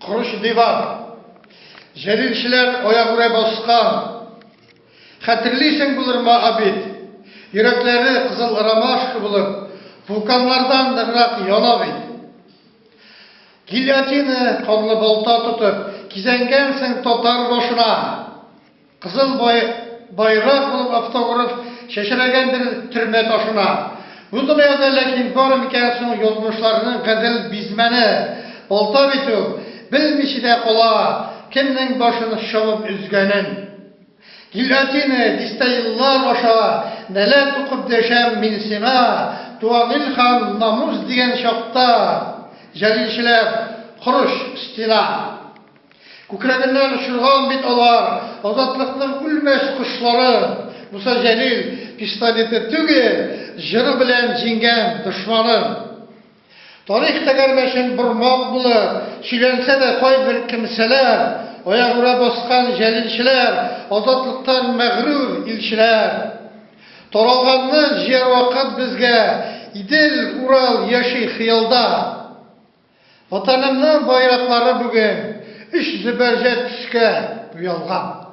Kuruş divan, jelilçiler oya baskan, hatırlıysan bulur abid, yürekleri kızıl ırama aşkı bulup, vulkanlardan dırak yanabid. Gilyotini kanlı balta tutup, kizengensin totar boşuna, kızıl bayrak bulup автограф şeşiregendir türme taşına. Bu dünyada lakin var mikensin yolmuşlarının gazel bizmeni, balta bitu, bilmişi de kola, kimnin başını şovup üzgünün. Gilyotini diste yıllar başa, neler tukup deşem minsina, Tuğan İlhan namuz diyen şokta, jelilçiler kuruş üstüne. Kukreginden uçurgan bit olar, azatlıkның ülmez kuşları, Musa Celil pistoleti tüge, jırı bilen jingen düşmanı. Tarih tegermeşin burmak bulur, sülense de koy bir kimseler, Oyağıra baskan jelilçiler, azatlıktan mağrur ilçiler. Taralganlı jer vakit bizge, İdil Ural yaşı xiyalda. Vatanımның bayrakları bugün, üç züberjet tüske uyalgan.